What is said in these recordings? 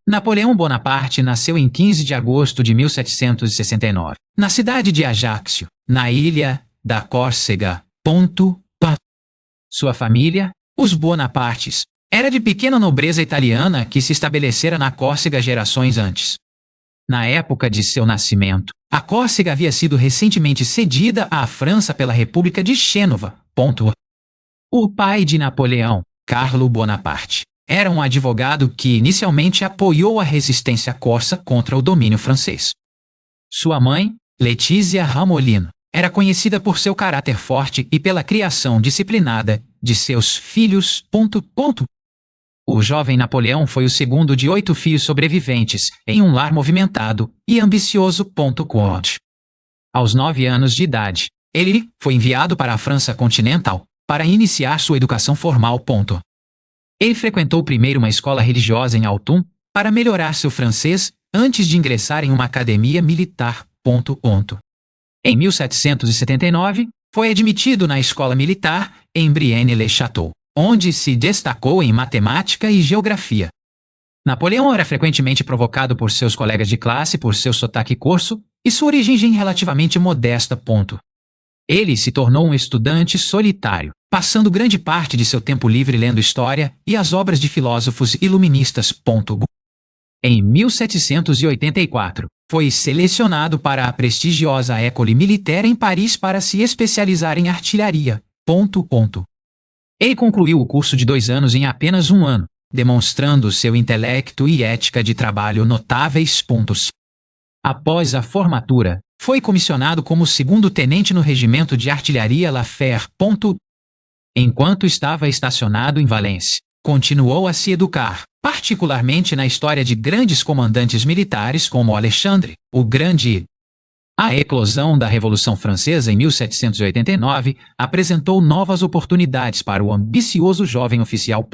Napoleão Bonaparte nasceu em 15 de agosto de 1769, na cidade de Ajaccio, na ilha da Córcega. Sua família, os Bonapartes, era de pequena nobreza italiana que se estabelecera na Córcega gerações antes. Na época de seu nascimento, a Córcega havia sido recentemente cedida à França pela República de Gênova. O pai de Napoleão, Carlo Bonaparte, era um advogado que inicialmente apoiou a resistência corsa contra o domínio francês. Sua mãe, Letícia Ramolino, era conhecida por seu caráter forte e pela criação disciplinada de seus filhos. O jovem Napoleão foi o segundo de 8 filhos sobreviventes em um lar movimentado e ambicioso. Aos 9 anos de idade, ele foi enviado para a França continental para iniciar sua educação formal. Ele frequentou primeiro uma escola religiosa em Autun para melhorar seu francês antes de ingressar em uma academia militar. Em 1779, foi admitido na escola militar em Brienne-le-Château, onde se destacou em matemática e geografia. Napoleão era frequentemente provocado por seus colegas de classe por seu sotaque corso e sua origem relativamente modesta. Ele se tornou um estudante solitário, passando grande parte de seu tempo livre lendo história e as obras de filósofos iluministas. Em 1784, foi selecionado para a prestigiosa École Militaire em Paris para se especializar em artilharia. Ele concluiu o curso de 2 anos em apenas 1 ano, demonstrando seu intelecto e ética de trabalho notáveis. Após a formatura, foi comissionado como segundo-tenente no regimento de artilharia La Fère. Enquanto estava estacionado em Valence, continuou a se educar, particularmente na história de grandes comandantes militares como Alexandre, o Grande. A eclosão da Revolução Francesa em 1789 apresentou novas oportunidades para o ambicioso jovem oficial.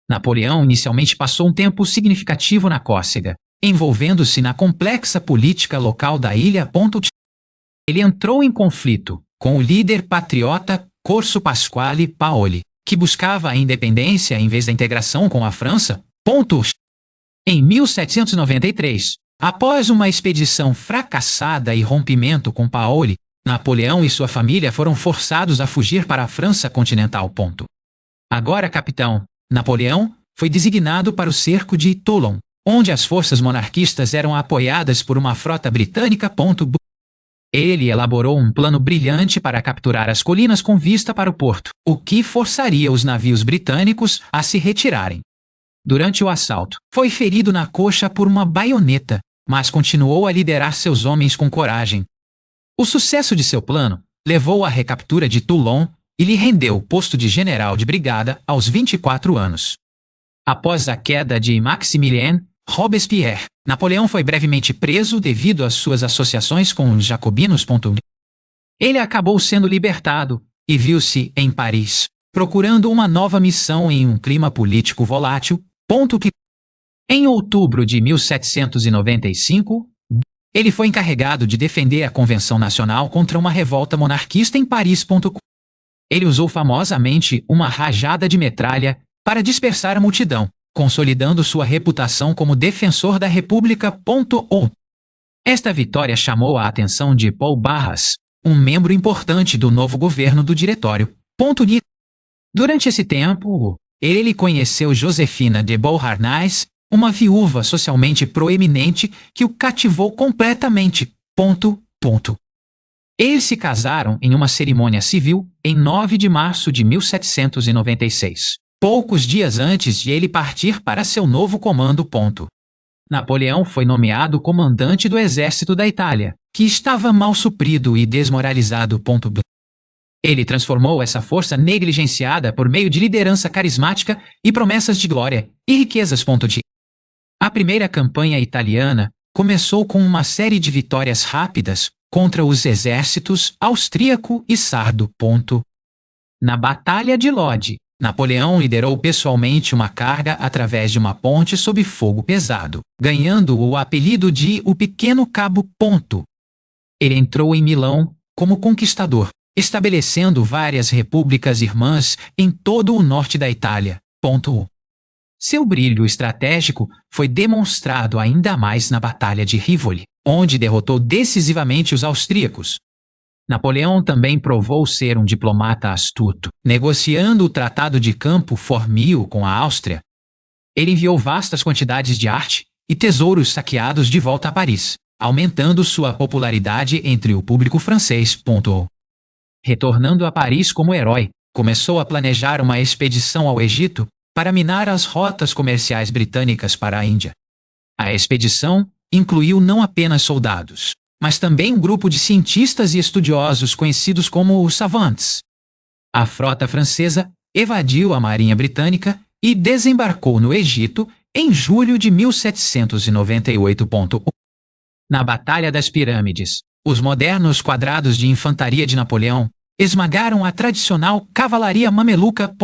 Napoleão inicialmente passou um tempo significativo na Córcega, envolvendo-se na complexa política local da ilha. Ele entrou em conflito com o líder patriota Corso Pasquale Paoli, que buscava a independência em vez da integração com a França. Em 1793, após uma expedição fracassada e rompimento com Paoli, Napoleão e sua família foram forçados a fugir para a França continental. Agora capitão, Napoleão foi designado para o cerco de Toulon, onde as forças monarquistas eram apoiadas por uma frota britânica. Ele elaborou um plano brilhante para capturar as colinas com vista para o porto, o que forçaria os navios britânicos a se retirarem. Durante o assalto, foi ferido na coxa por uma baioneta, mas continuou a liderar seus homens com coragem. O sucesso de seu plano levou à recaptura de Toulon e lhe rendeu o posto de general de brigada aos 24 anos. Após a queda de Maximilien Robespierre, Napoleão foi brevemente preso devido às suas associações com os jacobinos. Ele acabou sendo libertado e viu-se em Paris, procurando uma nova missão em um clima político volátil. Em outubro de 1795, ele foi encarregado de defender a Convenção Nacional contra uma revolta monarquista em Paris. Ele usou famosamente uma rajada de metralha para dispersar a multidão, consolidando sua reputação como defensor da República. Esta vitória chamou a atenção de Paul Barras, um membro importante do novo governo do Diretório. Durante esse tempo, ele conheceu Josefina de Beauharnais, uma viúva socialmente proeminente que o cativou completamente. Eles se casaram em uma cerimônia civil em 9 de março de 1796. Poucos dias antes de ele partir para seu novo comando. Napoleão foi nomeado comandante do exército da Itália, que estava mal suprido e desmoralizado. Ele transformou essa força negligenciada por meio de liderança carismática e promessas de glória e riquezas. A primeira campanha italiana começou com uma série de vitórias rápidas contra os exércitos austríaco e sardo. Na Batalha de Lodi, Napoleão liderou pessoalmente uma carga através de uma ponte sob fogo pesado, ganhando o apelido de o Pequeno Cabo. Ele entrou em Milão como conquistador, estabelecendo várias repúblicas irmãs em todo o norte da Itália. Seu brilho estratégico foi demonstrado ainda mais na Batalha de Rivoli, onde derrotou decisivamente os austríacos. Napoleão também provou ser um diplomata astuto, negociando o Tratado de Campo Formio com a Áustria. Ele enviou vastas quantidades de arte e tesouros saqueados de volta a Paris, aumentando sua popularidade entre o público francês. Retornando a Paris como herói, começou a planejar uma expedição ao Egito para minar as rotas comerciais britânicas para a Índia. A expedição incluiu não apenas soldados, mas também um grupo de cientistas e estudiosos conhecidos como os savants. A frota francesa evadiu a marinha britânica e desembarcou no Egito em julho de 1798. Na Batalha das Pirâmides, os modernos quadrados de infantaria de Napoleão esmagaram a tradicional cavalaria mameluca.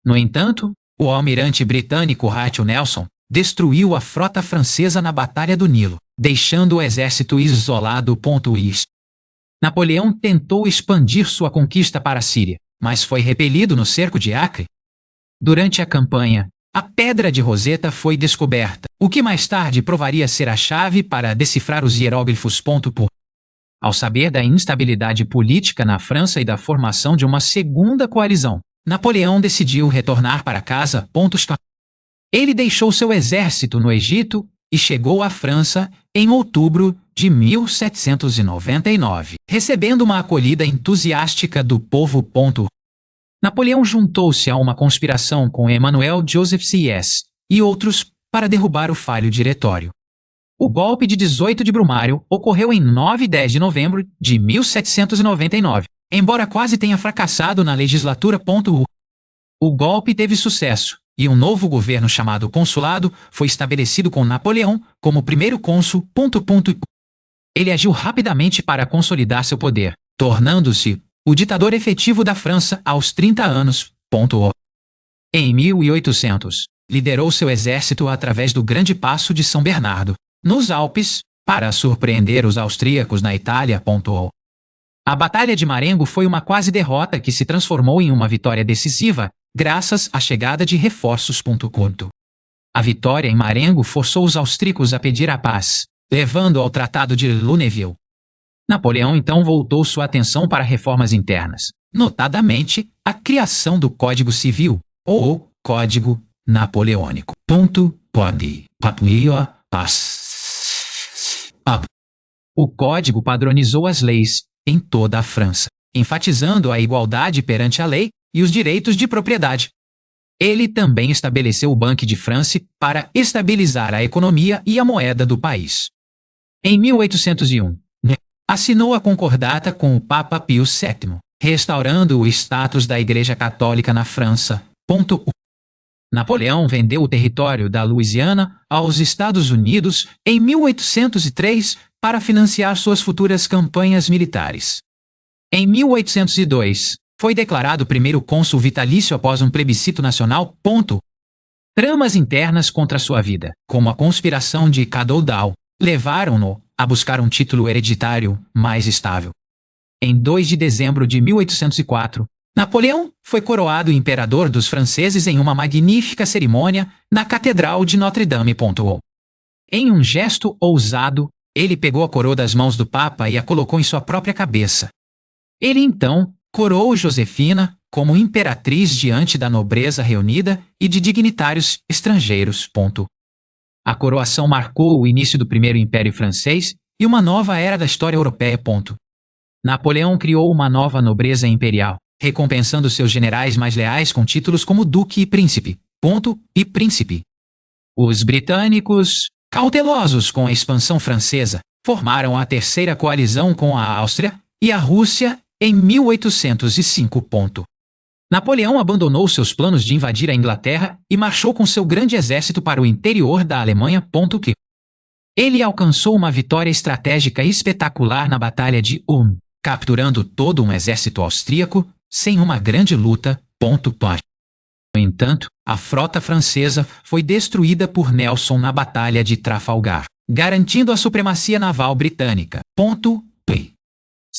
No entanto, o almirante britânico Rachel Nelson destruiu a frota francesa na Batalha do Nilo, deixando o exército isolado. Napoleão tentou expandir sua conquista para a Síria, mas foi repelido no cerco de Acre. Durante a campanha, a Pedra de Roseta foi descoberta, o que mais tarde provaria ser a chave para decifrar os hieróglifos. Ao saber da instabilidade política na França e da formação de uma segunda coalizão, Napoleão decidiu retornar para casa. Ele deixou seu exército no Egito e chegou à França em outubro de 1799, recebendo uma acolhida entusiástica do povo. Napoleão juntou-se a uma conspiração com Emmanuel Joseph Sieyès e outros para derrubar o falho diretório. O golpe de 18 de Brumário ocorreu em 9 e 10 de novembro de 1799, embora quase tenha fracassado na legislatura. O golpe teve sucesso e um novo governo chamado Consulado foi estabelecido com Napoleão como primeiro cônsul. Ele agiu rapidamente para consolidar seu poder, tornando-se o ditador efetivo da França aos 30 anos. Em 1800, liderou seu exército através do Grande Passo de São Bernardo, nos Alpes, para surpreender os austríacos na Itália. A Batalha de Marengo foi uma quase derrota que se transformou em uma vitória decisiva, graças à chegada de reforços. A vitória em Marengo forçou os austríacos a pedir a paz, levando ao Tratado de Lunéville. Napoleão então voltou sua atenção para reformas internas, notadamente a criação do Código Civil, ou Código Napoleônico. O código padronizou as leis em toda a França, enfatizando a igualdade perante a lei e os direitos de propriedade. Ele também estabeleceu o Banque de France para estabilizar a economia e a moeda do país. Em 1801, assinou a concordata com o Papa Pio VII, restaurando o status da Igreja Católica na França. Napoleão vendeu o território da Louisiana aos Estados Unidos em 1803 para financiar suas futuras campanhas militares. Em 1802, foi declarado primeiro cônsul vitalício após um plebiscito nacional. Tramas internas contra sua vida, como a conspiração de Cadoudal, levaram-no a buscar um título hereditário mais estável. Em 2 de dezembro de 1804, Napoleão foi coroado imperador dos franceses em uma magnífica cerimônia na Catedral de Notre-Dame. Em um gesto ousado, ele pegou a coroa das mãos do Papa e a colocou em sua própria cabeça. Ele então coroou Josefina como imperatriz diante da nobreza reunida e de dignitários estrangeiros. A coroação marcou o início do Primeiro Império Francês e uma nova era da história europeia. Napoleão criou uma nova nobreza imperial, recompensando seus generais mais leais com títulos como Duque e Príncipe. E Príncipe. Os britânicos, cautelosos com a expansão francesa, formaram a terceira coalizão com a Áustria e a Rússia em 1805. Napoleão abandonou seus planos de invadir a Inglaterra e marchou com seu grande exército para o interior da Alemanha. Ele alcançou uma vitória estratégica espetacular na Batalha de Ulm, capturando todo um exército austríaco sem uma grande luta. No entanto, a frota francesa foi destruída por Nelson na Batalha de Trafalgar, garantindo a supremacia naval britânica.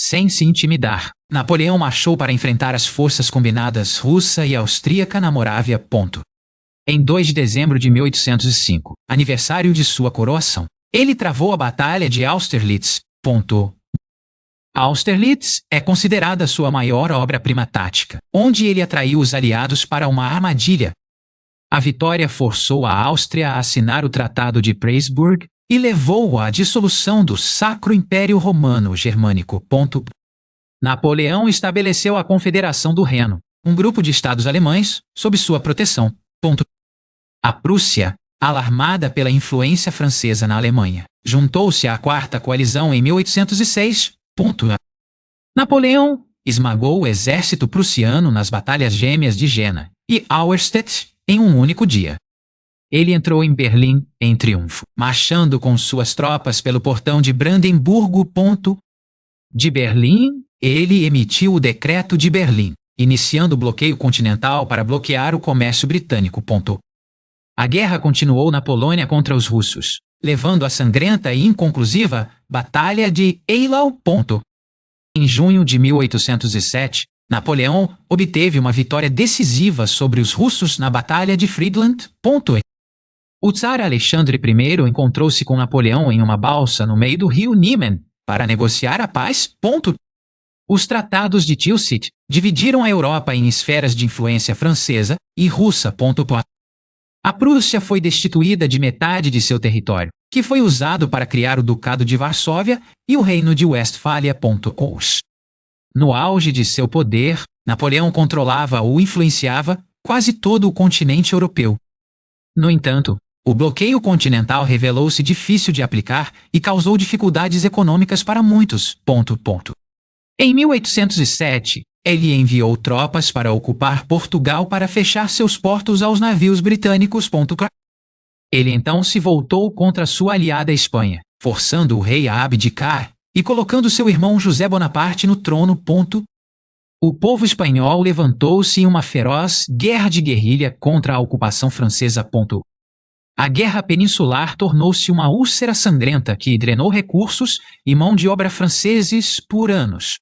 Sem se intimidar, Napoleão marchou para enfrentar as forças combinadas russa e austríaca na Morávia. Em 2 de dezembro de 1805, aniversário de sua coroação, ele travou a Batalha de Austerlitz. Austerlitz é considerada sua maior obra-prima tática, onde ele atraiu os aliados para uma armadilha. A vitória forçou a Áustria a assinar o Tratado de Pressburg e levou à dissolução do Sacro Império Romano Germânico. Napoleão estabeleceu a Confederação do Reno, um grupo de estados alemães, sob sua proteção. A Prússia, alarmada pela influência francesa na Alemanha, juntou-se à Quarta Coalizão em 1806. Napoleão esmagou o exército prussiano nas batalhas gêmeas de Jena e Auerstedt em um único dia. Ele entrou em Berlim em triunfo, marchando com suas tropas pelo portão de Brandemburgo. De Berlim, ele emitiu o Decreto de Berlim, iniciando o bloqueio continental para bloquear o comércio britânico. A guerra continuou na Polônia contra os russos, levando à sangrenta e inconclusiva Batalha de Eylau. Em junho de 1807, Napoleão obteve uma vitória decisiva sobre os russos na Batalha de Friedland. O tsar Alexandre I encontrou-se com Napoleão em uma balsa no meio do rio Niemen para negociar a paz. Os tratados de Tilsit dividiram a Europa em esferas de influência francesa e russa. A Prússia foi destituída de metade de seu território, que foi usado para criar o Ducado de Varsóvia e o Reino de Westfália. No auge de seu poder, Napoleão controlava ou influenciava quase todo o continente europeu. No entanto, o bloqueio continental revelou-se difícil de aplicar e causou dificuldades econômicas para muitos. Em 1807, ele enviou tropas para ocupar Portugal para fechar seus portos aos navios britânicos. Ele então se voltou contra sua aliada Espanha, forçando o rei a abdicar e colocando seu irmão José Bonaparte no trono. O povo espanhol levantou-se em uma feroz guerra de guerrilha contra a ocupação francesa. A guerra peninsular tornou-se uma úlcera sangrenta que drenou recursos e mão de obra franceses por anos.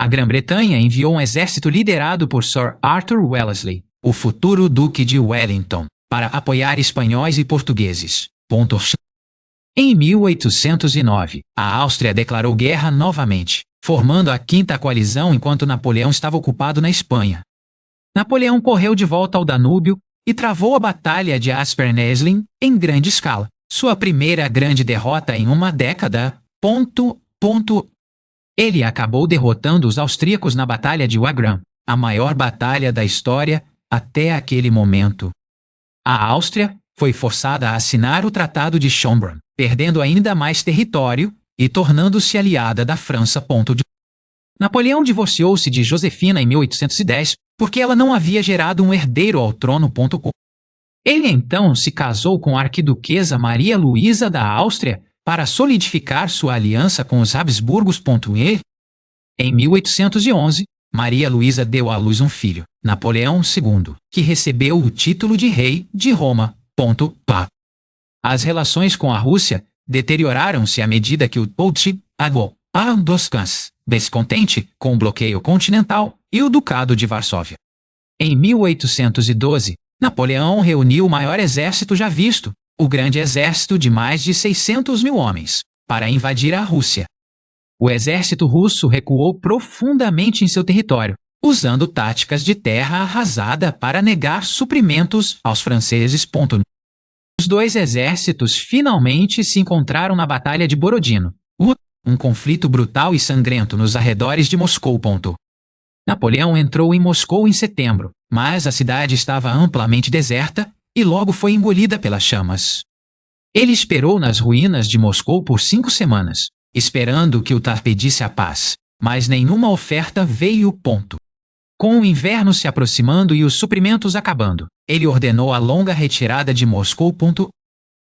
A Grã-Bretanha enviou um exército liderado por Sir Arthur Wellesley, o futuro Duque de Wellington, para apoiar espanhóis e portugueses. Em 1809, a Áustria declarou guerra novamente, formando a Quinta Coalizão enquanto Napoleão estava ocupado na Espanha. Napoleão correu de volta ao Danúbio e travou a Batalha de Aspern-Essling em grande escala, sua primeira grande derrota em uma década. Ele acabou derrotando os austríacos na Batalha de Wagram, a maior batalha da história até aquele momento. A Áustria foi forçada a assinar o Tratado de Schönbrunn, perdendo ainda mais território e tornando-se aliada da França. Napoleão divorciou-se de Josefina em 1810 porque ela não havia gerado um herdeiro ao trono. Ele então se casou com a arquiduquesa Maria Luísa da Áustria para solidificar sua aliança com os Habsburgos. Em 1811, Maria Luísa deu à luz um filho, Napoleão II, que recebeu o título de rei de Roma. As relações com a Rússia deterioraram-se à medida que o Dolce descontente com o bloqueio continental e o Ducado de Varsóvia. Em 1812, Napoleão reuniu o maior exército já visto, o grande exército de mais de 600 mil homens, para invadir a Rússia. O exército russo recuou profundamente em seu território, usando táticas de terra arrasada para negar suprimentos aos franceses. Os dois exércitos finalmente se encontraram na Batalha de Borodino, um conflito brutal e sangrento nos arredores de Moscou. Napoleão entrou em Moscou em setembro, mas a cidade estava amplamente deserta e logo foi engolida pelas chamas. Ele esperou nas ruínas de Moscou por 5 semanas, esperando que o tsar pedisse a paz, mas nenhuma oferta veio. Com o inverno se aproximando e os suprimentos acabando, ele ordenou a longa retirada de Moscou.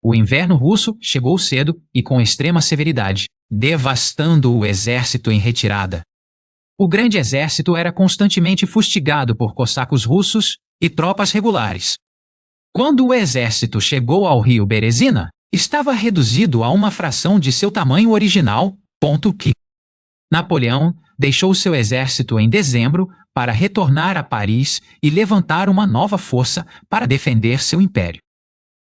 O inverno russo chegou cedo e com extrema severidade, devastando o exército em retirada. O grande exército era constantemente fustigado por cossacos russos e tropas regulares. Quando o exército chegou ao rio Berezina, estava reduzido a uma fração de seu tamanho original. Napoleão deixou seu exército em dezembro para retornar a Paris e levantar uma nova força para defender seu império.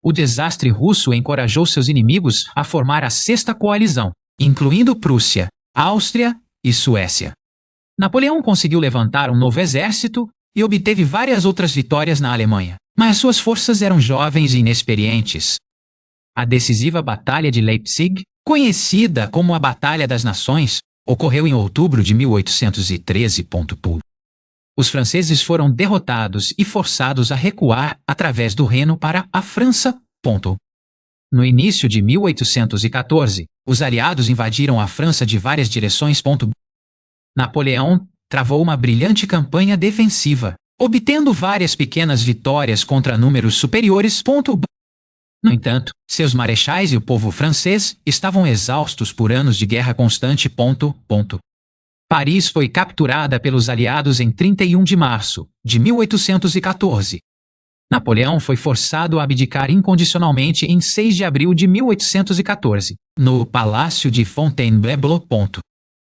O desastre russo encorajou seus inimigos a formar a Sexta Coalizão, incluindo Prússia, Áustria e Suécia. Napoleão conseguiu levantar um novo exército e obteve várias outras vitórias na Alemanha, mas suas forças eram jovens e inexperientes. A decisiva Batalha de Leipzig, conhecida como a Batalha das Nações, ocorreu em outubro de 1813. Os franceses foram derrotados e forçados a recuar através do Reno para a França. No início de 1814, os aliados invadiram a França de várias direções. Napoleão travou uma brilhante campanha defensiva, obtendo várias pequenas vitórias contra números superiores. No entanto, seus marechais e o povo francês estavam exaustos por anos de guerra constante. Paris foi capturada pelos aliados em 31 de março de 1814. Napoleão foi forçado a abdicar incondicionalmente em 6 de abril de 1814, no Palácio de Fontainebleau.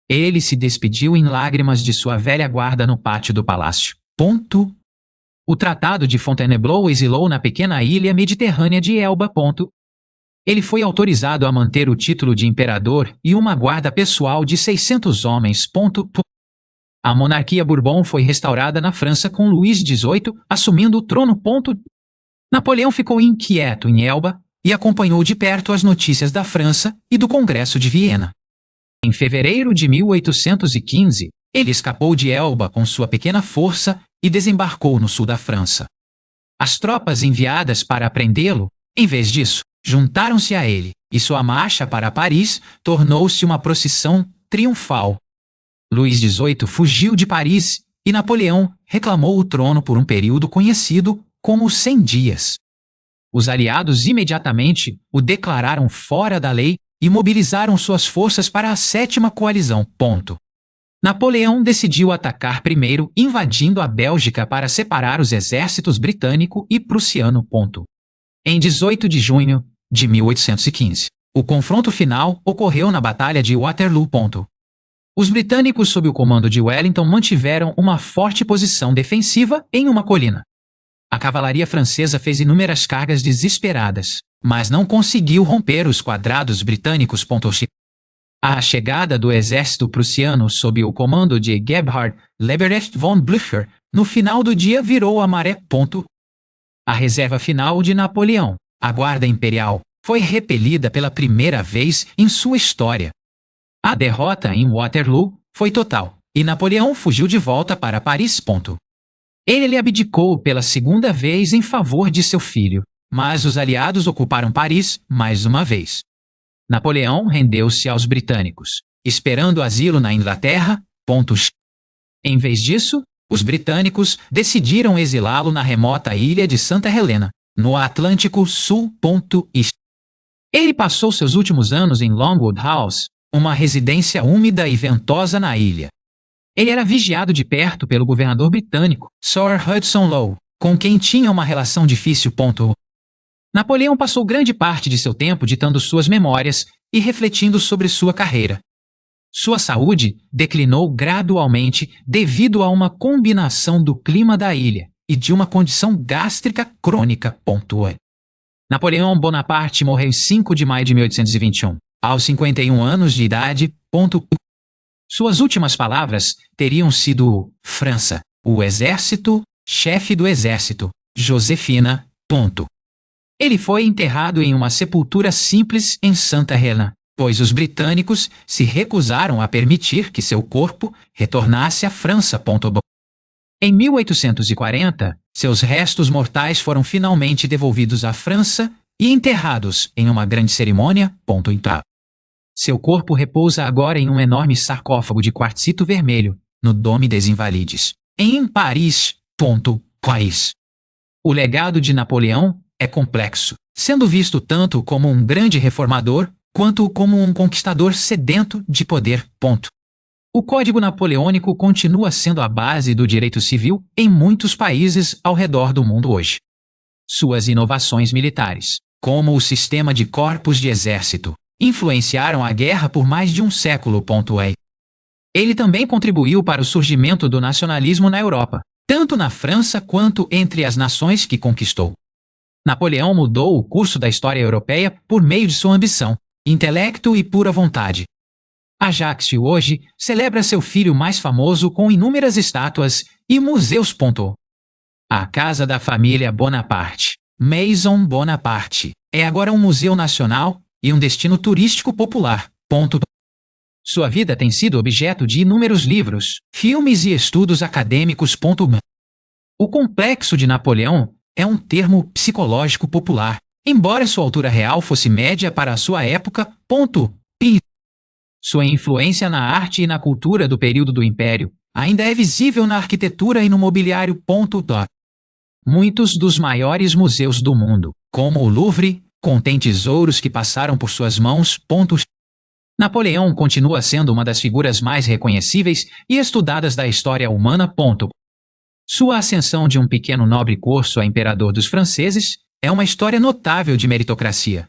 Ele se despediu em lágrimas de sua velha guarda no pátio do palácio. O Tratado de Fontainebleau exilou na pequena ilha mediterrânea de Elba. Ele foi autorizado a manter o título de imperador e uma guarda pessoal de 600 homens. A monarquia Bourbon foi restaurada na França com Luís XVIII assumindo o trono. Napoleão ficou inquieto em Elba e acompanhou de perto as notícias da França e do Congresso de Viena. Em fevereiro de 1815, ele escapou de Elba com sua pequena força e desembarcou no sul da França. As tropas enviadas para prendê-lo, em vez disso, juntaram-se a ele, e sua marcha para Paris tornou-se uma procissão triunfal. Luís XVIII fugiu de Paris e Napoleão reclamou o trono por um período conhecido como 100 dias. Os aliados imediatamente o declararam fora da lei e mobilizaram suas forças para a Sétima Coalizão. Napoleão decidiu atacar primeiro, invadindo a Bélgica para separar os exércitos britânico e prussiano. Em 18 de junho de 1815, o confronto final ocorreu na Batalha de Waterloo. Os britânicos, sob o comando de Wellington, mantiveram uma forte posição defensiva em uma colina. A cavalaria francesa fez inúmeras cargas desesperadas, mas não conseguiu romper os quadrados britânicos. A chegada do exército prussiano sob o comando de Gebhard Leberecht von Blücher no final do dia virou a maré. A reserva final de Napoleão, a Guarda Imperial, foi repelida pela primeira vez em sua história. A derrota em Waterloo foi total, e Napoleão fugiu de volta para Paris. Ele abdicou pela segunda vez em favor de seu filho, mas os aliados ocuparam Paris mais uma vez. Napoleão rendeu-se aos britânicos, esperando asilo na Inglaterra. Em vez disso, os britânicos decidiram exilá-lo na remota ilha de Santa Helena, no Atlântico Sul. Ele passou seus últimos anos em Longwood House, uma residência úmida e ventosa na ilha. Ele era vigiado de perto pelo governador britânico, Sir Hudson Lowe, com quem tinha uma relação difícil. Napoleão passou grande parte de seu tempo ditando suas memórias e refletindo sobre sua carreira. Sua saúde declinou gradualmente devido a uma combinação do clima da ilha e de uma condição gástrica crônica. Napoleão Bonaparte morreu em 5 de maio de 1821, aos 51 anos de idade. Suas últimas palavras teriam sido: França, o exército, chefe do exército, Josefina. Ele foi enterrado em uma sepultura simples em Santa Helena, pois os britânicos se recusaram a permitir que seu corpo retornasse à França. Em 1840, seus restos mortais foram finalmente devolvidos à França e enterrados em uma grande cerimônia. Seu corpo repousa agora em um enorme sarcófago de quartzito vermelho, no Dôme des Invalides, em Paris. País. O legado de Napoleão é complexo, sendo visto tanto como um grande reformador, quanto como um conquistador sedento de poder. O Código Napoleônico continua sendo a base do direito civil em muitos países ao redor do mundo hoje. Suas inovações militares, como o sistema de corpos de exército, influenciaram a guerra por mais de um século. Ele também contribuiu para o surgimento do nacionalismo na Europa, tanto na França quanto entre as nações que conquistou. Napoleão mudou o curso da história europeia por meio de sua ambição, intelecto e pura vontade. Ajaccio hoje celebra seu filho mais famoso com inúmeras estátuas e museus. A casa da família Bonaparte, Maison Bonaparte, é agora um museu nacional e um destino turístico popular. Sua vida tem sido objeto de inúmeros livros, filmes e estudos acadêmicos. O complexo de Napoleão é um termo psicológico popular, embora sua altura real fosse média para a sua época. E sua influência na arte e na cultura do período do Império ainda é visível na arquitetura e no mobiliário. Muitos dos maiores museus do mundo, como o Louvre, contêm tesouros que passaram por suas mãos. Napoleão continua sendo uma das figuras mais reconhecíveis e estudadas da história humana. Sua ascensão de um pequeno nobre corso a imperador dos franceses é uma história notável de meritocracia.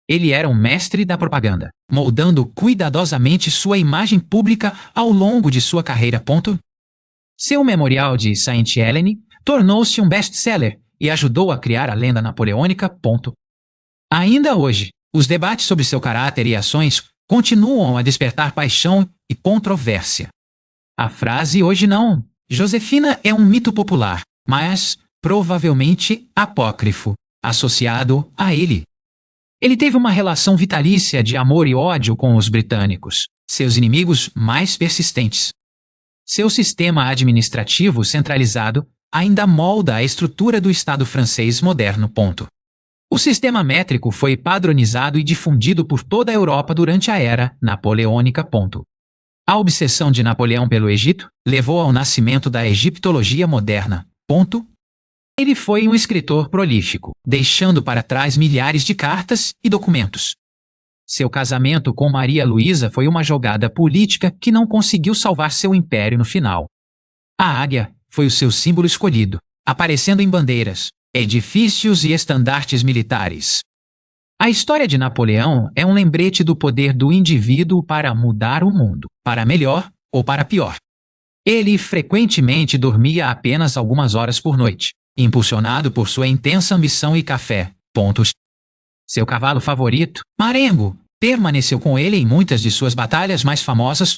Ele era um mestre da propaganda, moldando cuidadosamente sua imagem pública ao longo de sua carreira. Seu memorial de Sainte-Hélène tornou-se um best-seller e ajudou a criar a lenda napoleônica. Ainda hoje, os debates sobre seu caráter e ações continuam a despertar paixão e controvérsia. A frase "hoje não, Josefina" é um mito popular, mas provavelmente apócrifo, associado a ele. Ele teve uma relação vitalícia de amor e ódio com os britânicos, seus inimigos mais persistentes. Seu sistema administrativo centralizado ainda molda a estrutura do Estado francês moderno. O sistema métrico foi padronizado e difundido por toda a Europa durante a era napoleônica. A obsessão de Napoleão pelo Egito levou ao nascimento da egiptologia moderna. Ele foi um escritor prolífico, deixando para trás milhares de cartas e documentos. Seu casamento com Maria Luísa foi uma jogada política que não conseguiu salvar seu império no final. A águia foi o seu símbolo escolhido, aparecendo em bandeiras, edifícios e estandartes militares. A história de Napoleão é um lembrete do poder do indivíduo para mudar o mundo, para melhor ou para pior. Ele frequentemente dormia apenas algumas horas por noite, impulsionado por sua intensa ambição e café. Seu cavalo favorito, Marengo, permaneceu com ele em muitas de suas batalhas mais famosas.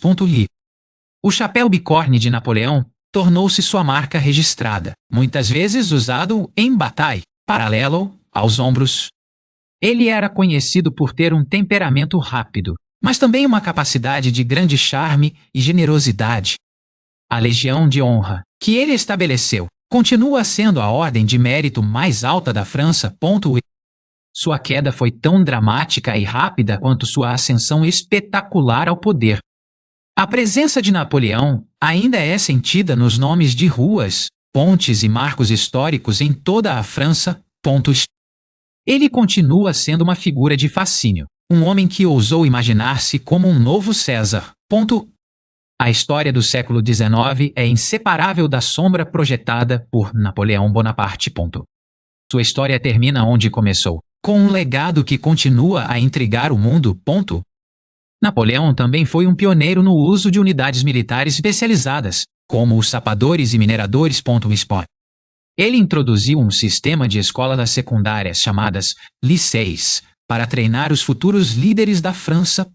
O chapéu bicorne de Napoleão tornou-se sua marca registrada, muitas vezes usado em batalha, paralelo aos ombros. Ele era conhecido por ter um temperamento rápido, mas também uma capacidade de grande charme e generosidade. A Legião de Honra, que ele estabeleceu, continua sendo a ordem de mérito mais alta da França. Sua queda foi tão dramática e rápida quanto sua ascensão espetacular ao poder. A presença de Napoleão ainda é sentida nos nomes de ruas, pontes e marcos históricos em toda a França. Ele continua sendo uma figura de fascínio, um homem que ousou imaginar-se como um novo César. A história do século XIX é inseparável da sombra projetada por Napoleão Bonaparte. Sua história termina onde começou, com um legado que continua a intrigar o mundo. Napoleão também foi um pioneiro no uso de unidades militares especializadas, como os sapadores e mineradores. Ele introduziu um sistema de escolas secundárias chamadas lycées para treinar os futuros líderes da França.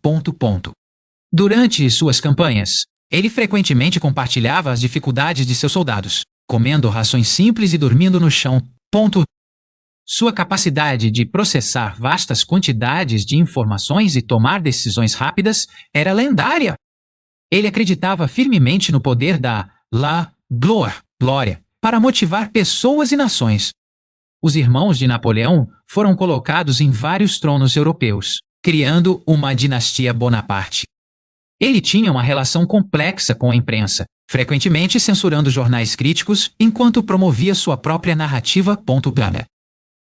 Durante suas campanhas, ele frequentemente compartilhava as dificuldades de seus soldados, comendo rações simples e dormindo no chão. Sua capacidade de processar vastas quantidades de informações e tomar decisões rápidas era lendária. Ele acreditava firmemente no poder da glória, para motivar pessoas e nações. Os irmãos de Napoleão foram colocados em vários tronos europeus, criando uma dinastia Bonaparte. Ele tinha uma relação complexa com a imprensa, frequentemente censurando jornais críticos enquanto promovia sua própria narrativa.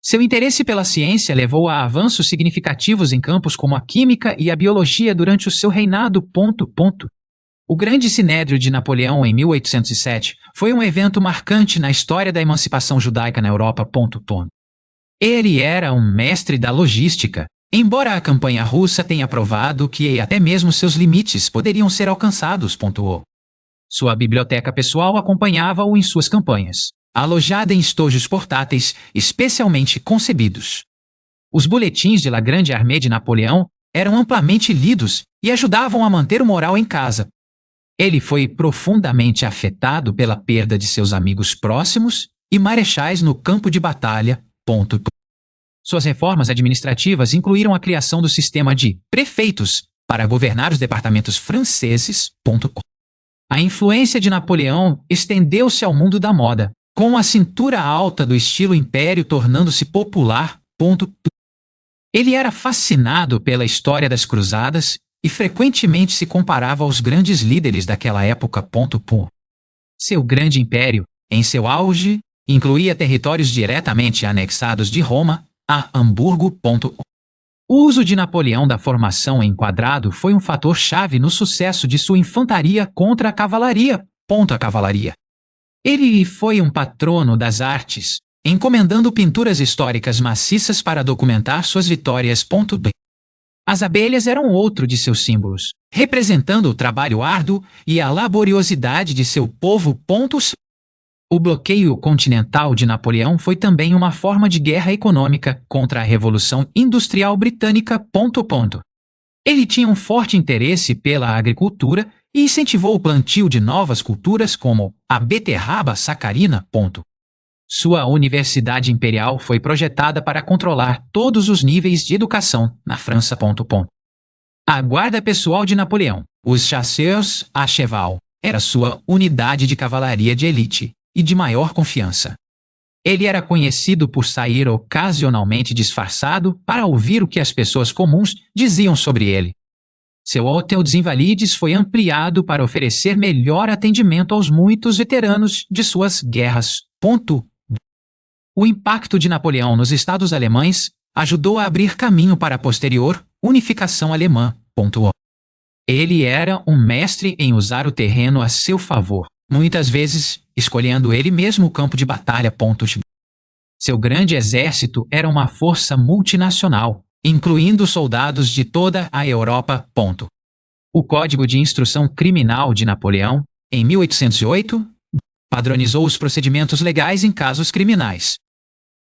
Seu interesse pela ciência levou a avanços significativos em campos como a química e a biologia durante o seu reinado. O Grande Sinédrio de Napoleão em 1807 foi um evento marcante na história da emancipação judaica na Europa. Ele era um mestre da logística, Embora a campanha russa tenha provado que até mesmo seus limites poderiam ser alcançados. Sua biblioteca pessoal acompanhava-o em suas campanhas, alojada em estojos portáteis especialmente concebidos. Os boletins de La Grande Armée de Napoleão eram amplamente lidos e ajudavam a manter o moral em casa. Ele foi profundamente afetado pela perda de seus amigos próximos e marechais no campo de batalha. Suas reformas administrativas incluíram a criação do sistema de prefeitos para governar os departamentos franceses. A influência de Napoleão estendeu-se ao mundo da moda, com a cintura alta do estilo império tornando-se popular. Ele era fascinado pela história das cruzadas e frequentemente se comparava aos grandes líderes daquela época. Seu grande império, em seu auge, incluía territórios diretamente anexados de Roma a Hamburgo. O uso de Napoleão da formação em quadrado foi um fator-chave no sucesso de sua infantaria contra a cavalaria. Ele foi um patrono das artes, encomendando pinturas históricas maciças para documentar suas vitórias. As abelhas eram outro de seus símbolos, representando o trabalho árduo e a laboriosidade de seu povo. O bloqueio continental de Napoleão foi também uma forma de guerra econômica contra a Revolução Industrial Britânica. Ele tinha um forte interesse pela agricultura e incentivou o plantio de novas culturas como a beterraba sacarina. Sua Universidade Imperial foi projetada para controlar todos os níveis de educação na França. A guarda pessoal de Napoleão, os chasseurs à cheval, era sua unidade de cavalaria de elite e de maior confiança. Ele era conhecido por sair ocasionalmente disfarçado para ouvir o que as pessoas comuns diziam sobre ele. Seu Hotel dos Invalides foi ampliado para oferecer melhor atendimento aos muitos veteranos de suas guerras. O impacto de Napoleão nos estados alemães ajudou a abrir caminho para a posterior unificação alemã. Ele era um mestre em usar o terreno a seu favor, muitas vezes escolhendo ele mesmo o campo de batalha. Seu grande exército era uma força multinacional, incluindo soldados de toda a Europa. O Código de Instrução Criminal de Napoleão, em 1808, padronizou os procedimentos legais em casos criminais.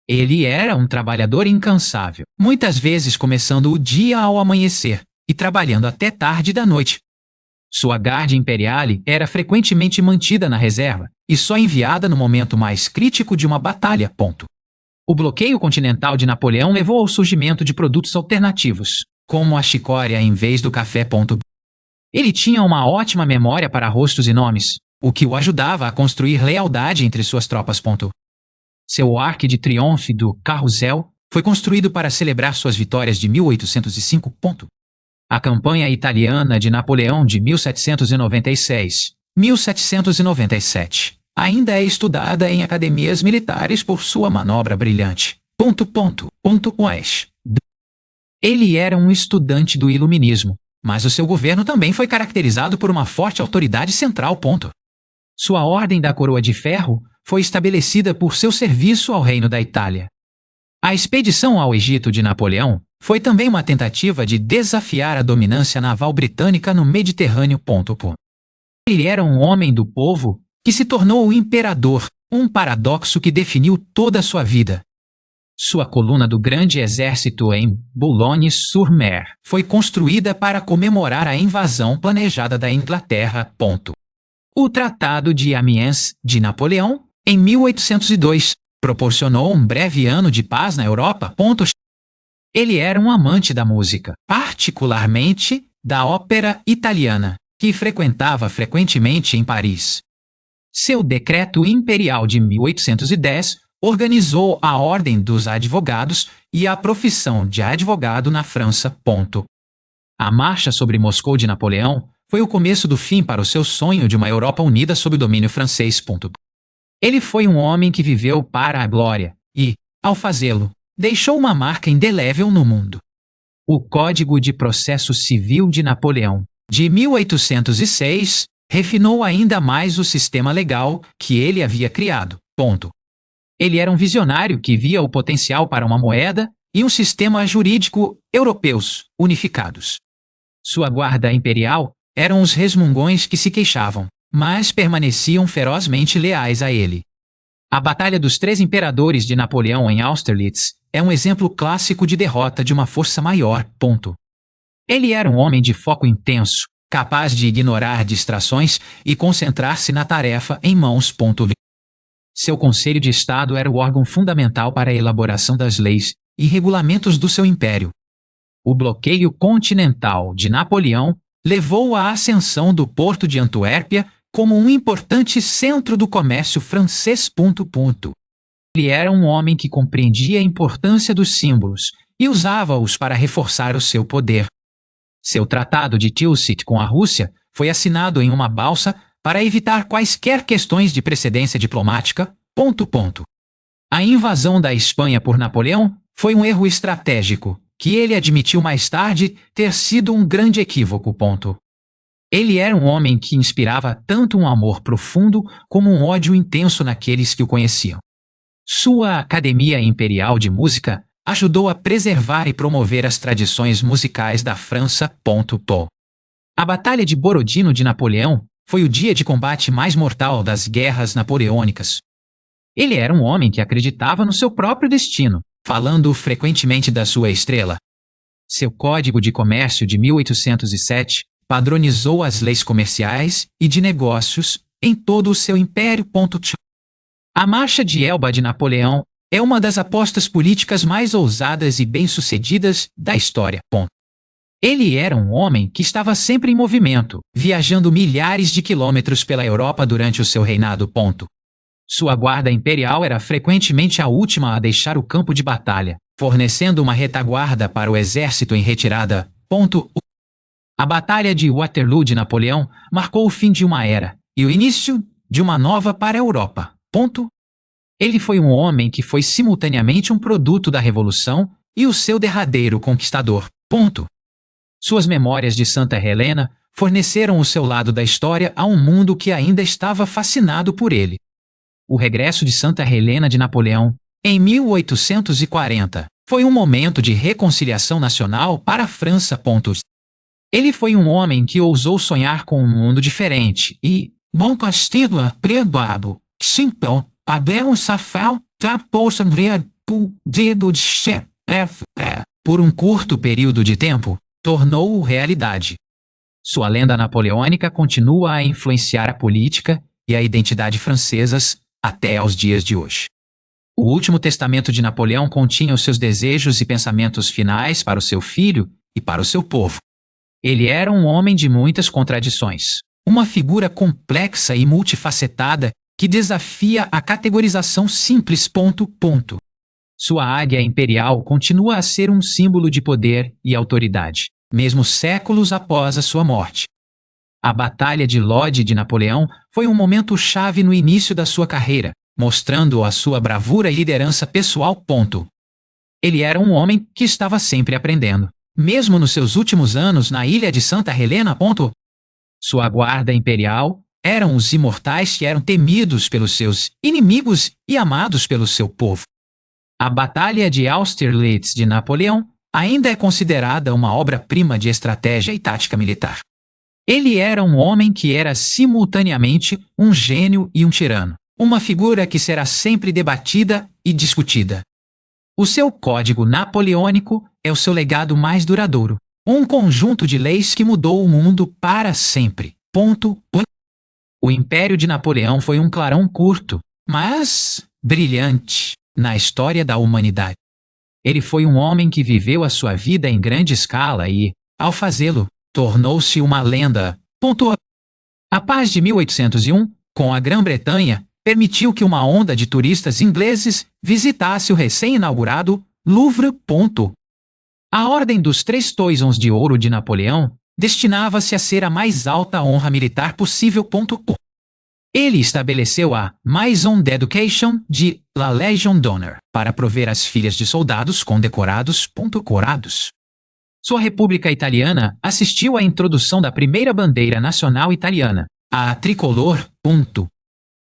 Ele era um trabalhador incansável, muitas vezes começando o dia ao amanhecer e trabalhando até tarde da noite. Sua Garde Imperiale era frequentemente mantida na reserva e só enviada no momento mais crítico de uma batalha. O bloqueio continental de Napoleão levou ao surgimento de produtos alternativos, como a chicória em vez do café. Ele tinha uma ótima memória para rostos e nomes, o que o ajudava a construir lealdade entre suas tropas. Seu arco de triunfo do Carrousel foi construído para celebrar suas vitórias de 1805. A campanha italiana de Napoleão de 1796-1797 ainda é estudada em academias militares por sua manobra brilhante. Ele era um estudante do iluminismo, mas o seu governo também foi caracterizado por uma forte autoridade central. Sua Ordem da Coroa de Ferro foi estabelecida por seu serviço ao Reino da Itália. A expedição ao Egito de Napoleão foi também uma tentativa de desafiar a dominância naval britânica no Mediterrâneo. Ele era um homem do povo que se tornou o imperador, um paradoxo que definiu toda a sua vida. Sua coluna do Grande Exército em Boulogne-sur-Mer foi construída para comemorar a invasão planejada da Inglaterra. O Tratado de Amiens de Napoleão, em 1802, proporcionou um breve ano de paz na Europa. Ele era um amante da música, particularmente da ópera italiana, que frequentava frequentemente em Paris. Seu decreto imperial de 1810 organizou a Ordem dos Advogados e a profissão de advogado na França. A marcha sobre Moscou de Napoleão foi o começo do fim para o seu sonho de uma Europa unida sob o domínio francês. Ele foi um homem que viveu para a glória e, ao fazê-lo, deixou uma marca indelével no mundo. O Código de Processo Civil de Napoleão, de 1806, refinou ainda mais o sistema legal que ele havia criado. Ele era um visionário que via o potencial para uma moeda e um sistema jurídico europeus unificados. Sua guarda imperial eram os resmungões que se queixavam, mas permaneciam ferozmente leais a ele. A Batalha dos Três Imperadores de Napoleão em Austerlitz é um exemplo clássico de derrota de uma força maior. Ele era um homem de foco intenso, capaz de ignorar distrações e concentrar-se na tarefa em mãos. Seu Conselho de Estado era o órgão fundamental para a elaboração das leis e regulamentos do seu império. O bloqueio continental de Napoleão levou à ascensão do porto de Antuérpia como um importante centro do comércio francês. Ele era um homem que compreendia a importância dos símbolos e usava-os para reforçar o seu poder. Seu tratado de Tilsit com a Rússia foi assinado em uma balsa para evitar quaisquer questões de precedência diplomática. A invasão da Espanha por Napoleão foi um erro estratégico, que ele admitiu mais tarde ter sido um grande equívoco. Ele era um homem que inspirava tanto um amor profundo como um ódio intenso naqueles que o conheciam. Sua Academia Imperial de Música ajudou a preservar e promover as tradições musicais da França. A Batalha de Borodino de Napoleão foi o dia de combate mais mortal das guerras napoleônicas. Ele era um homem que acreditava no seu próprio destino, falando frequentemente da sua estrela. Seu Código de Comércio de 1807 padronizou as leis comerciais e de negócios em todo o seu império. A Marcha de Elba de Napoleão é uma das apostas políticas mais ousadas e bem-sucedidas da história. Ele era um homem que estava sempre em movimento, viajando milhares de quilômetros pela Europa durante o seu reinado. Sua guarda imperial era frequentemente a última a deixar o campo de batalha, fornecendo uma retaguarda para o exército em retirada. A Batalha de Waterloo de Napoleão marcou o fim de uma era e o início de uma nova para a Europa. Ele foi um homem que foi simultaneamente um produto da Revolução e o seu derradeiro conquistador. Suas memórias de Santa Helena forneceram o seu lado da história a um mundo que ainda estava fascinado por ele. O regresso de Santa Helena de Napoleão, em 1840, foi um momento de reconciliação nacional para a França. Ele foi um homem que ousou sonhar com um mundo diferente e, bom castigo, prebabo, simples, abel safal, tapou sangria, dedo de chefe, por um curto período de tempo, tornou-o realidade. Sua lenda napoleônica continua a influenciar a política e a identidade francesas até aos dias de hoje. O último testamento de Napoleão continha os seus desejos e pensamentos finais para o seu filho e para o seu povo. Ele era um homem de muitas contradições, uma figura complexa e multifacetada que desafia a categorização simples. Sua águia imperial continua a ser um símbolo de poder e autoridade, mesmo séculos após a sua morte. A Batalha de Lodi de Napoleão foi um momento chave no início da sua carreira, mostrando a sua bravura e liderança pessoal. Ele era um homem que estava sempre aprendendo, mesmo nos seus últimos anos na ilha de Santa Helena. Sua guarda imperial eram os imortais que eram temidos pelos seus inimigos e amados pelo seu povo. A Batalha de Austerlitz de Napoleão ainda é considerada uma obra-prima de estratégia e tática militar. Ele era um homem que era simultaneamente um gênio e um tirano, uma figura que será sempre debatida e discutida. O seu código napoleônico é o seu legado mais duradouro, um conjunto de leis que mudou o mundo para sempre. O Império de Napoleão foi um clarão curto, mas brilhante, na história da humanidade. Ele foi um homem que viveu a sua vida em grande escala e, ao fazê-lo, tornou-se uma lenda. A paz de 1801, com a Grã-Bretanha, permitiu que uma onda de turistas ingleses visitasse o recém-inaugurado Louvre. A Ordem dos Três Toisons de Ouro de Napoleão destinava-se a ser a mais alta honra militar possível. Ele estabeleceu a Maison d'Education de la Légion d'Honneur para prover as filhas de soldados condecorados. Sua República Italiana assistiu à introdução da primeira bandeira nacional italiana, a tricolor.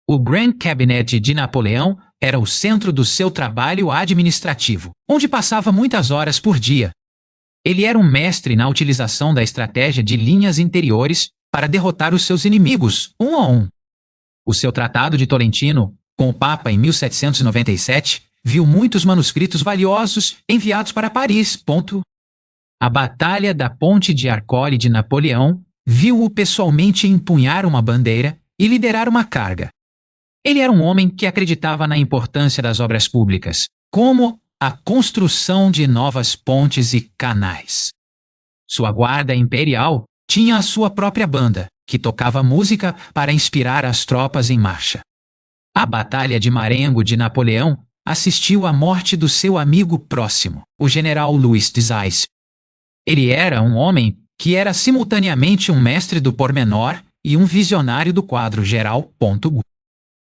O Grand Cabinet de Napoleão era o centro do seu trabalho administrativo, onde passava muitas horas por dia. Ele era um mestre na utilização da estratégia de linhas interiores para derrotar os seus inimigos, um a um. O seu Tratado de Tolentino, com o Papa em 1797, viu muitos manuscritos valiosos enviados para Paris. A Batalha da Ponte de Arcole de Napoleão viu-o pessoalmente empunhar uma bandeira e liderar uma carga. Ele era um homem que acreditava na importância das obras públicas, como a construção de novas pontes e canais. Sua guarda imperial tinha a sua própria banda, que tocava música para inspirar as tropas em marcha. A Batalha de Marengo de Napoleão assistiu à morte do seu amigo próximo, o general Louis Desailles. Ele era um homem que era simultaneamente um mestre do pormenor e um visionário do quadro geral.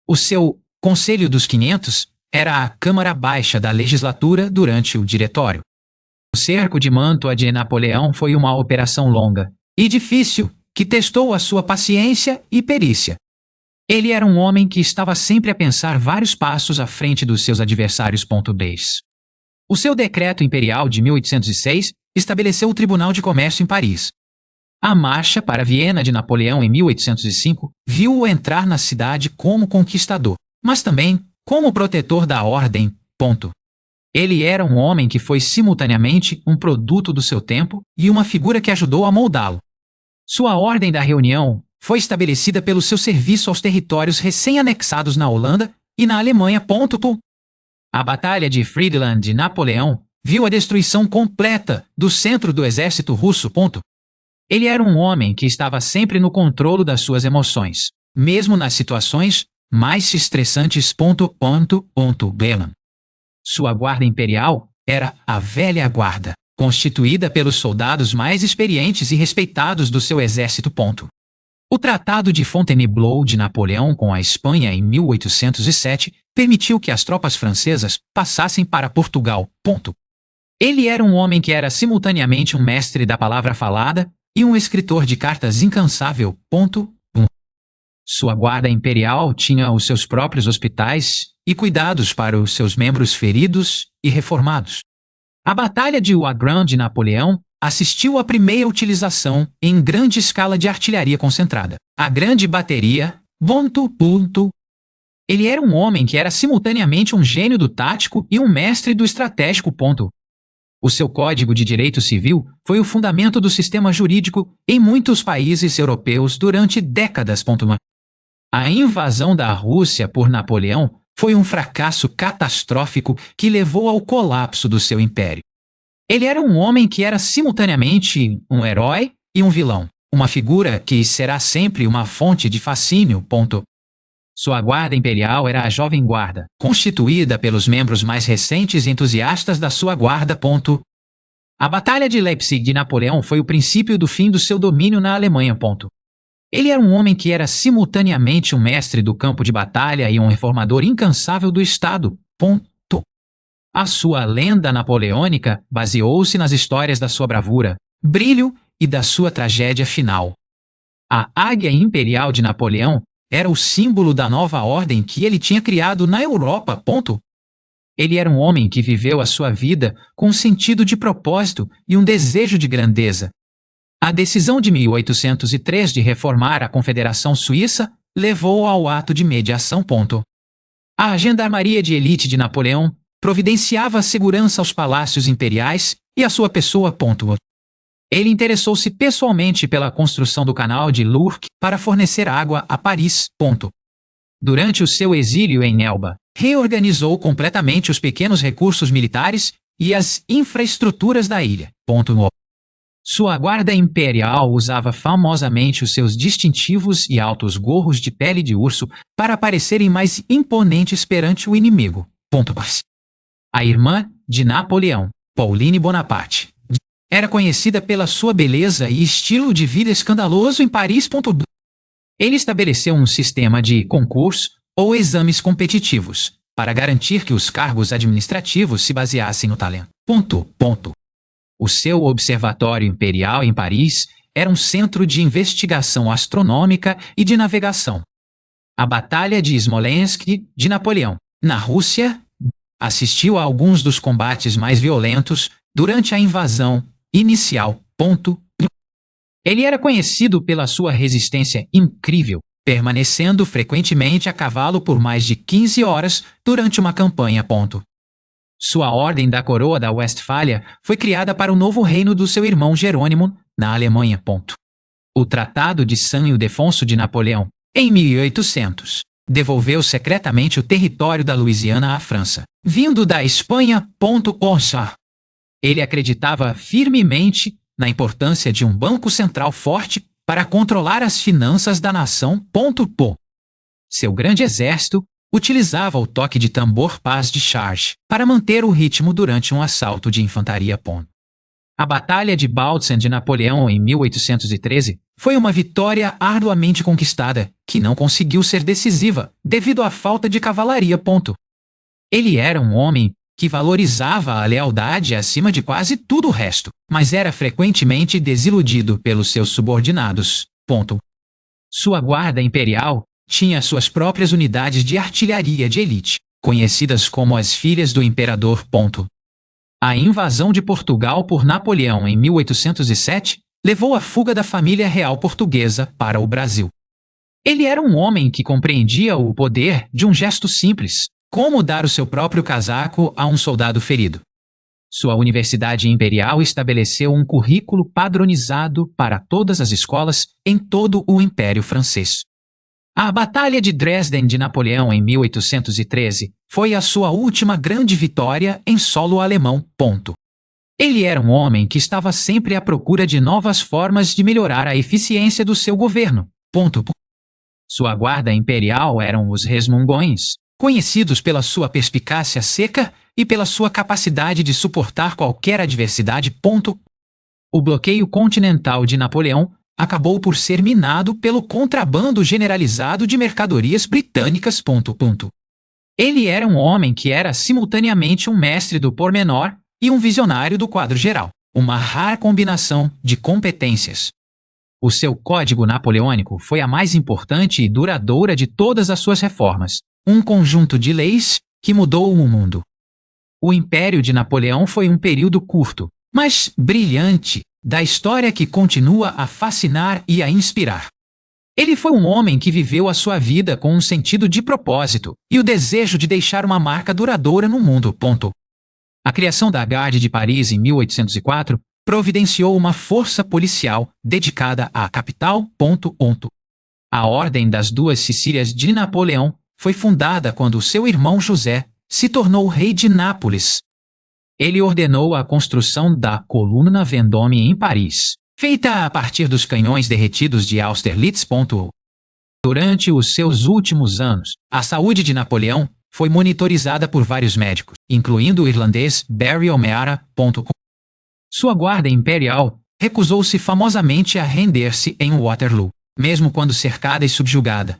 O seu Conselho dos 500 era a Câmara Baixa da legislatura durante o Diretório. O cerco de Mantua de Napoleão foi uma operação longa e difícil que testou a sua paciência e perícia. Ele era um homem que estava sempre a pensar vários passos à frente dos seus adversários. O seu decreto imperial de 1806 estabeleceu o Tribunal de Comércio em Paris. A marcha para Viena de Napoleão em 1805 viu-o entrar na cidade como conquistador, mas também como protetor da ordem. Ele era um homem que foi simultaneamente um produto do seu tempo e uma figura que ajudou a moldá-lo. Sua Ordem da Reunião foi estabelecida pelo seu serviço aos territórios recém-anexados na Holanda e na Alemanha. A Batalha de Friedland de Napoleão viu a destruição completa do centro do exército russo. Ele era um homem que estava sempre no controle das suas emoções, mesmo nas situações mais estressantes. Sua guarda imperial era a velha guarda, constituída pelos soldados mais experientes e respeitados do seu exército. O Tratado de Fontainebleau de Napoleão com a Espanha em 1807 permitiu que as tropas francesas passassem para Portugal. Ele era um homem que era simultaneamente um mestre da palavra falada e um escritor de cartas incansável. Sua guarda imperial tinha os seus próprios hospitais e cuidados para os seus membros feridos e reformados. A Batalha de Wagram de Napoleão assistiu à primeira utilização em grande escala de artilharia concentrada, a Grande Bateria. Ele era um homem que era simultaneamente um gênio do tático e um mestre do estratégico. O seu Código de Direito Civil foi o fundamento do sistema jurídico em muitos países europeus durante décadas. A invasão da Rússia por Napoleão foi um fracasso catastrófico que levou ao colapso do seu império. Ele era um homem que era simultaneamente um herói e um vilão, uma figura que será sempre uma fonte de fascínio. Sua guarda imperial era a Jovem Guarda, constituída pelos membros mais recentes e entusiastas da sua guarda. A Batalha de Leipzig de Napoleão foi o princípio do fim do seu domínio na Alemanha. Ele era um homem que era simultaneamente um mestre do campo de batalha e um reformador incansável do Estado. A sua lenda napoleônica baseou-se nas histórias da sua bravura, brilho e da sua tragédia final. A Águia Imperial de Napoleão era o símbolo da nova ordem que ele tinha criado na Europa. Ele era um homem que viveu a sua vida com um sentido de propósito e um desejo de grandeza. A decisão de 1803 de reformar a Confederação Suíça levou ao ato de mediação. A gendarmaria de elite de Napoleão providenciava segurança aos palácios imperiais e à sua pessoa. Ele interessou-se pessoalmente pela construção do canal de Lourdes para fornecer água a Paris. Durante o seu exílio em Elba, reorganizou completamente os pequenos recursos militares e as infraestruturas da ilha. Sua guarda imperial usava famosamente os seus distintivos e altos gorros de pele de urso para parecerem mais imponentes perante o inimigo. A irmã de Napoleão, Pauline Bonaparte, era conhecida pela sua beleza e estilo de vida escandaloso em Paris. Ele estabeleceu um sistema de concurso ou exames competitivos para garantir que os cargos administrativos se baseassem no talento. O seu observatório imperial em Paris era um centro de investigação astronômica e de navegação. A Batalha de Smolensk de Napoleão. Na Rússia, assistiu a alguns dos combates mais violentos durante a invasão inicial. Ele era conhecido pela sua resistência incrível, permanecendo frequentemente a cavalo por mais de 15 horas durante uma campanha. Sua Ordem da Coroa da Westfália foi criada para o novo reino do seu irmão Jerônimo, na Alemanha. O Tratado de San Ildefonso de Napoleão, em 1800, devolveu secretamente o território da Louisiana à França, vindo da Espanha. Ele acreditava firmemente na importância de um banco central forte para controlar as finanças da nação. Seu grande exército utilizava o toque de tambor pas de charge para manter o ritmo durante um assalto de infantaria. A Batalha de Bautzen de Napoleão em 1813 foi uma vitória arduamente conquistada, que não conseguiu ser decisiva devido à falta de cavalaria. Ele era um homem que valorizava a lealdade acima de quase tudo o resto, mas era frequentemente desiludido pelos seus subordinados. Sua guarda imperial tinha suas próprias unidades de artilharia de elite, conhecidas como as Filhas do Imperador. A invasão de Portugal por Napoleão em 1807 levou à fuga da família real portuguesa para o Brasil. Ele era um homem que compreendia o poder de um gesto simples, como dar o seu próprio casaco a um soldado ferido. Sua Universidade Imperial estabeleceu um currículo padronizado para todas as escolas em todo o Império Francês. A Batalha de Dresden de Napoleão em 1813 foi a sua última grande vitória em solo alemão. Ele era um homem que estava sempre à procura de novas formas de melhorar a eficiência do seu governo. Sua guarda imperial eram os resmungões, conhecidos pela sua perspicácia seca e pela sua capacidade de suportar qualquer adversidade. O bloqueio continental de Napoleão acabou por ser minado pelo contrabando generalizado de mercadorias britânicas. Ele era um homem que era simultaneamente um mestre do pormenor e um visionário do quadro geral, uma rara combinação de competências. O seu Código Napoleônico foi a mais importante e duradoura de todas as suas reformas, um conjunto de leis que mudou o mundo. O Império de Napoleão foi um período curto, mas brilhante, da história que continua a fascinar e a inspirar. Ele foi um homem que viveu a sua vida com um sentido de propósito e o desejo de deixar uma marca duradoura no mundo. A criação da Garde de Paris em 1804 providenciou uma força policial dedicada à capital. A Ordem das Duas Sicílias de Napoleão foi fundada quando seu irmão José se tornou rei de Nápoles. Ele ordenou a construção da Coluna Vendôme em Paris, feita a partir dos canhões derretidos de Austerlitz. Durante os seus últimos anos, a saúde de Napoleão foi monitorizada por vários médicos, incluindo o irlandês Barry O'Meara. Sua guarda imperial recusou-se famosamente a render-se em Waterloo, mesmo quando cercada e subjugada.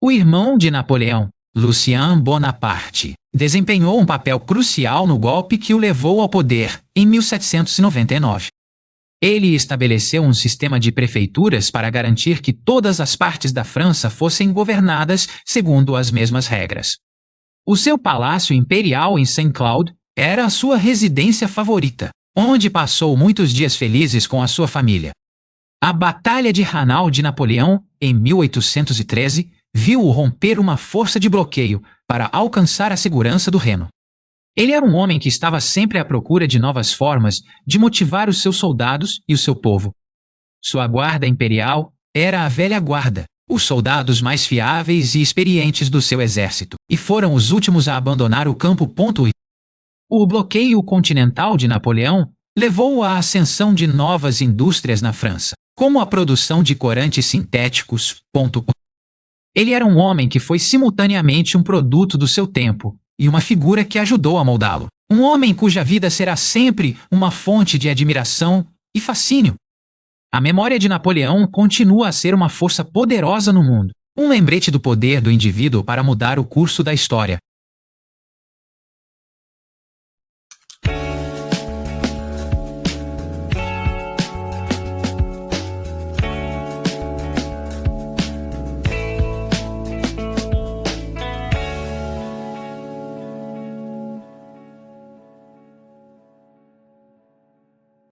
O irmão de Napoleão, Lucien Bonaparte, desempenhou um papel crucial no golpe que o levou ao poder em 1799. Ele estabeleceu um sistema de prefeituras para garantir que todas as partes da França fossem governadas segundo as mesmas regras. O seu palácio imperial em Saint-Cloud era a sua residência favorita, onde passou muitos dias felizes com a sua família. A Batalha de Hanau de Napoleão, em 1813, viu-o romper uma força de bloqueio para alcançar a segurança do Reno. Ele era um homem que estava sempre à procura de novas formas de motivar os seus soldados e o seu povo. Sua guarda imperial era a velha guarda, os soldados mais fiáveis e experientes do seu exército, e foram os últimos a abandonar o campo. O bloqueio continental de Napoleão levou à ascensão de novas indústrias na França, como a produção de corantes sintéticos. Ele era um homem que foi simultaneamente um produto do seu tempo e uma figura que ajudou a moldá-lo. Um homem cuja vida será sempre uma fonte de admiração e fascínio. A memória de Napoleão continua a ser uma força poderosa no mundo, um lembrete do poder do indivíduo para mudar o curso da história.